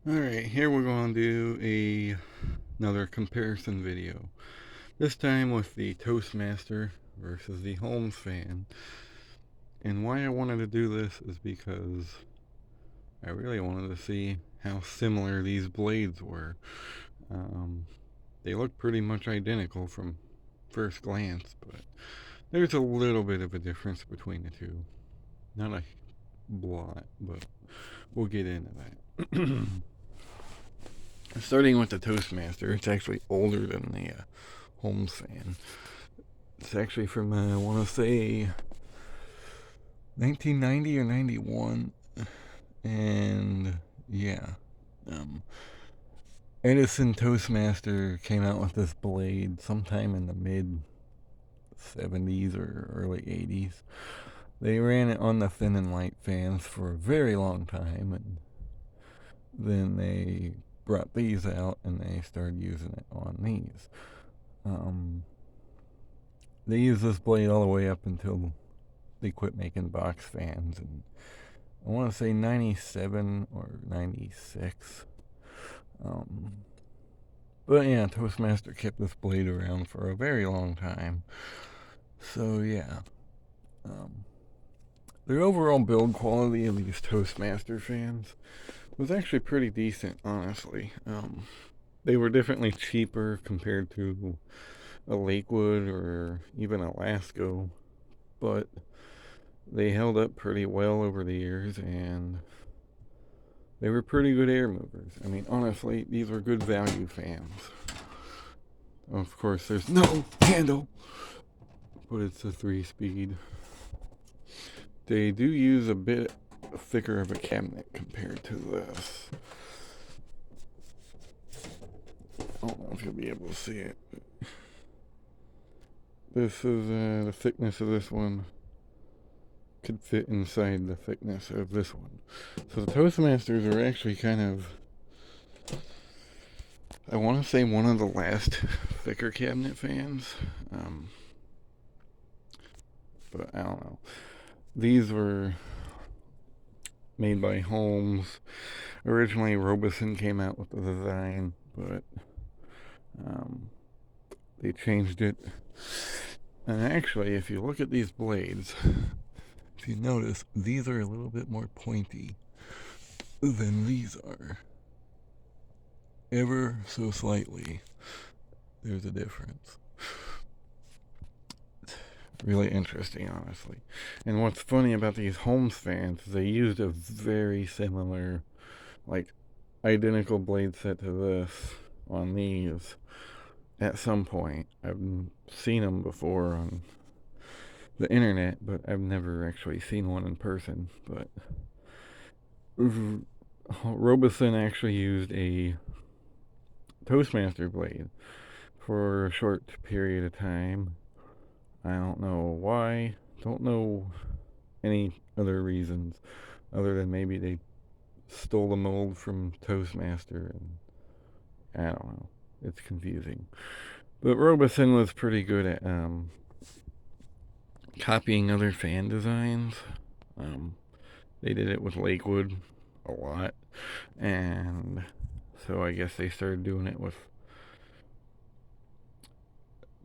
Alright, here we're going to do another comparison video. This time with the Toastmaster versus the Holmes fan. And why I wanted to do this is because I really wanted to see how similar these blades were. Um, they look pretty much identical from first glance, but there's a little bit of a difference between the two. Not a lot, but we'll get into that. Starting with the Toastmaster, it's actually older than the Holmes fan. It's actually from, I want to say, 1990 or 91. And yeah, um, Edison Toastmaster came out with this blade sometime in the mid 70s or early 80s. They ran it on the thin and light fans for a very long time, and then they brought these out and they started using it on these. Um, they used this blade all the way up until they quit making box fans, and I want to say 97 or 96. Um, but yeah, Toastmaster kept this blade around for a very long time. So yeah, um, the overall build quality of these Toastmaster fans was actually pretty decent, honestly. They were definitely cheaper compared to a Lakewood or even a Lasco, but they held up pretty well over the years, and they were pretty good air movers. I mean, honestly, these were good value fans. Of course, there's no handle, but it's a 3-speed. They do use a bit thicker of a cabinet compared to this. I don't know if you'll be able to see it. This is the thickness of this one could fit inside the thickness of this one. So the Toastmasters are actually kind of, I want to say, one of the last thicker cabinet fans. But I don't know. These were made by Holmes. Originally, Robeson came out with the design, but they changed it. And actually, if you look at these blades, if you notice, these are a little bit more pointy than these are. Ever so slightly, there's a difference. Really interesting, honestly. And what's funny about these Holmes fans is they used a very similar, like, identical blade set to this on these at some point. I've seen them before on the internet, but I've never actually seen one in person. But Robeson actually used a Toastmaster blade for a short period of time. I don't know why. Don't know any other reasons other than maybe they stole the mold from Toastmaster, and I don't know. It's confusing. But Robeson was pretty good at copying other fan designs. Um, they did it with Lakewood a lot, and so I guess they started doing it with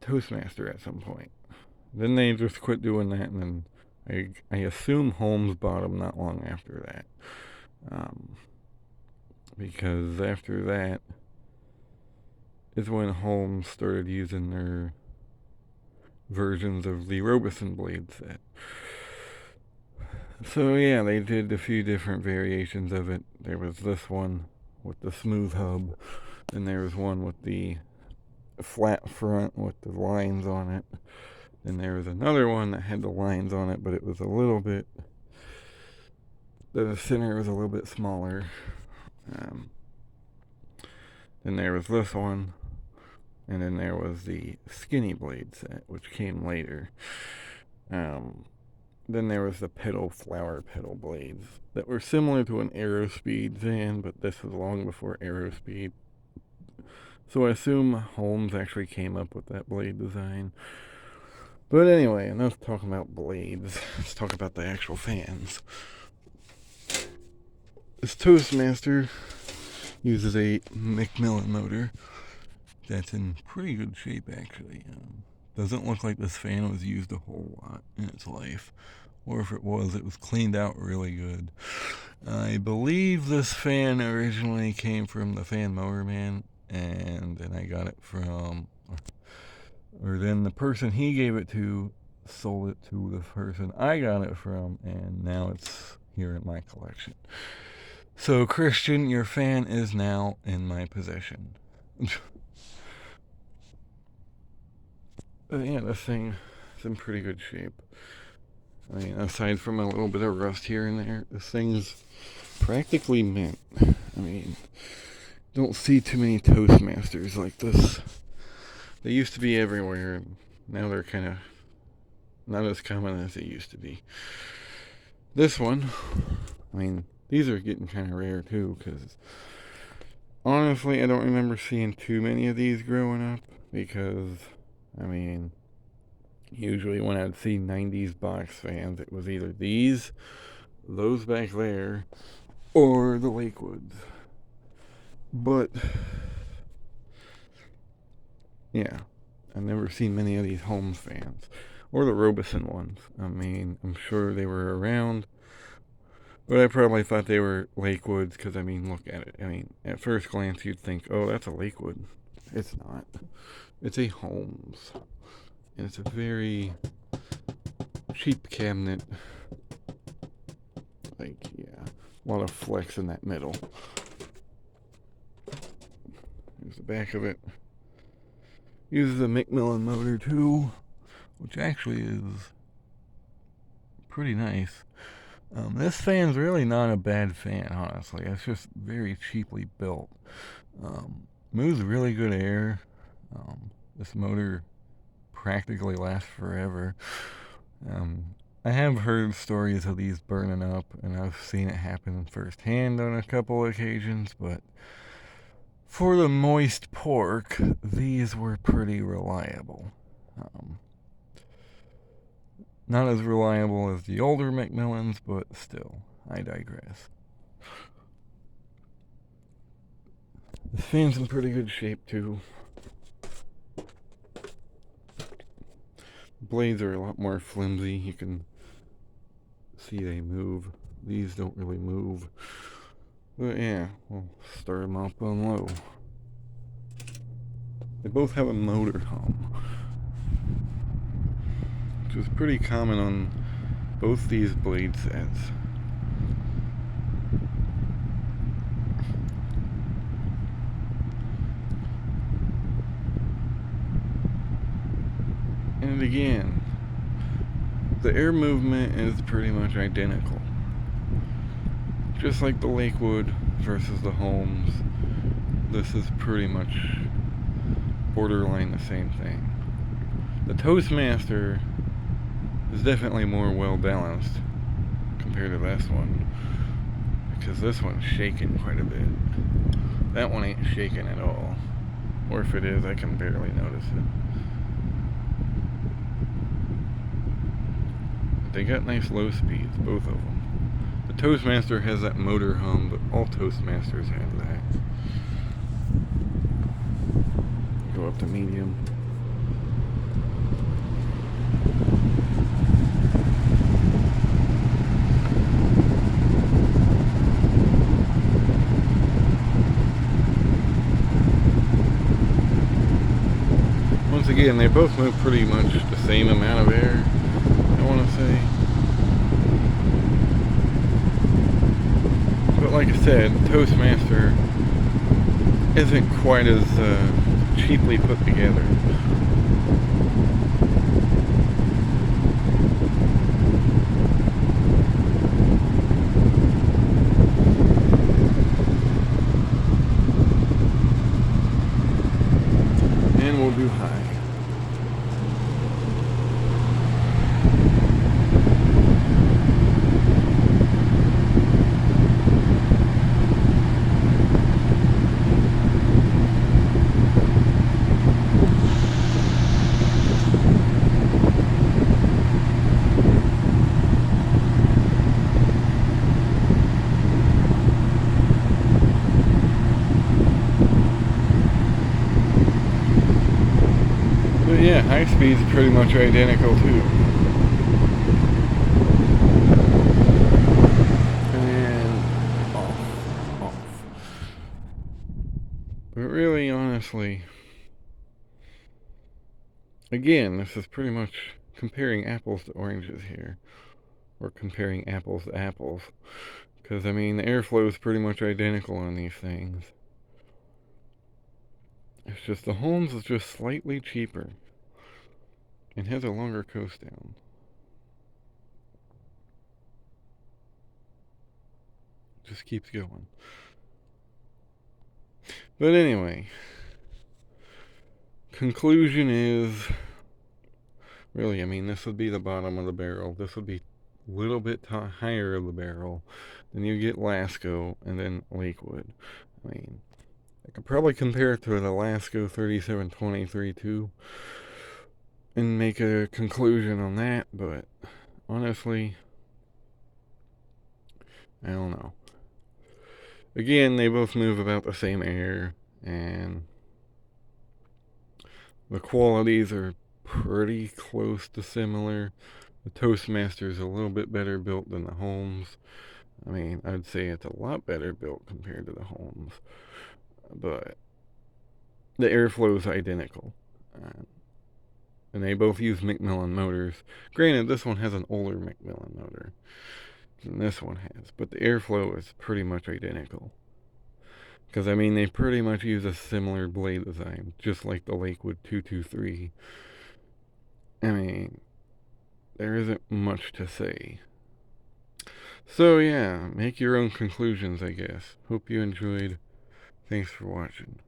Toastmaster at some point. Then they just quit doing that, and then I assume Holmes bought them not long after that. Because after that is when Holmes started using their versions of the Robeson blade set. So yeah, they did a few different variations of it. There was this one with the smooth hub, and there was one with the flat front with the lines on it. Then there was another one that had the lines on it, but it was a little bit, the center was a little bit smaller. Um, then there was this one, and then there was the skinny blade set, which came later. Then there was the flower pedal blades that were similar to an Aerospeed fan, but this was long before Aerospeed. So I assume Holmes actually came up with that blade design. But anyway, enough talking about blades. Let's talk about the actual fans. This Toastmaster Uses a Macmillan motor that's in pretty good shape, actually. Doesn't look like this fan was used a whole lot in its life. Or if it was cleaned out really good. I believe this fan originally came from the Fan Mower Man, and then I got it from, or then the person he gave it to sold it to the person I got it from, and now it's here in my collection. So, Christian, your fan is now in my possession. But yeah, this thing is in pretty good shape. I mean, aside from a little bit of rust here and there, this thing's practically mint. I mean, don't see too many Toastmasters like this. They used to be everywhere, and now they're kind of not as common as they used to be. This one, I mean, these are getting kind of rare too, because honestly, I don't remember seeing too many of these growing up, because, I mean, usually when I'd see 90s box fans, it was either these, those back there, or the Lakewoods. But, yeah, I've never seen many of these Holmes fans, or the Robeson ones. I mean, I'm sure they were around, but I probably thought they were Lakewoods, because, I mean, look at it. I mean, at first glance, you'd think, oh, that's a Lakewood. It's not. It's a Holmes. And it's a very cheap cabinet. Like, yeah, a lot of flex in that middle. Here's the back of it. Uses a Macmillan motor too, which actually is pretty nice. This fan's really not a bad fan, honestly. It's just very cheaply built. Moves really good air. This motor practically lasts forever. I have heard stories of these burning up, and I've seen it happen firsthand on a couple occasions, but for the moist pork, these were pretty reliable. Not as reliable as the older Macmillans, but still, I digress. This fan's in pretty good shape too. Blades are a lot more flimsy. You can see they move. These don't really move. But yeah, we'll start them up on low. They both have a motor hum, which is pretty common on both these blade sets. And again, the air movement is pretty much identical. Just like the Lakewood versus the Holmes, this is pretty much borderline the same thing. The Toastmaster is definitely more well balanced compared to this one, because this one's shaking quite a bit. That one ain't shaking at all. Or if it is, I can barely notice it. They got nice low speeds, both of them. The Toastmaster has that motor hum, but all Toastmasters have that. Go up to medium. Once again, they both move pretty much the same amount of air, I want to say. But like I said, Toastmaster isn't quite as cheaply put together. And we'll do high. high speed's pretty much identical too. And off. But really, honestly, again, this is pretty much comparing apples to oranges here. Or comparing apples to apples. Because, I mean, the airflow is pretty much identical on these things. It's just the Holmes is just slightly cheaper. And has a longer coast down. Just keeps going. But anyway, conclusion is, really, I mean, this would be the bottom of the barrel. This would be a little bit higher of the barrel. Then you get Lasco and then Lakewood. I mean, I could probably compare it to the Lasco 3723-2 and make a conclusion on that, but honestly, I don't know. Again, they both move about the same air, and the qualities are pretty close to similar. The Toastmaster is a little bit better built than the Holmes. I mean, I'd say it's a lot better built compared to the Holmes, but the airflow is identical. And they both use Macmillan motors. Granted, this one has an older Macmillan motor than this one has, but the airflow is pretty much identical. Because, I mean, they pretty much use a similar blade design, just like the Lakewood 223. I mean, there isn't much to say. So, yeah, make your own conclusions, I guess. Hope you enjoyed. Thanks for watching.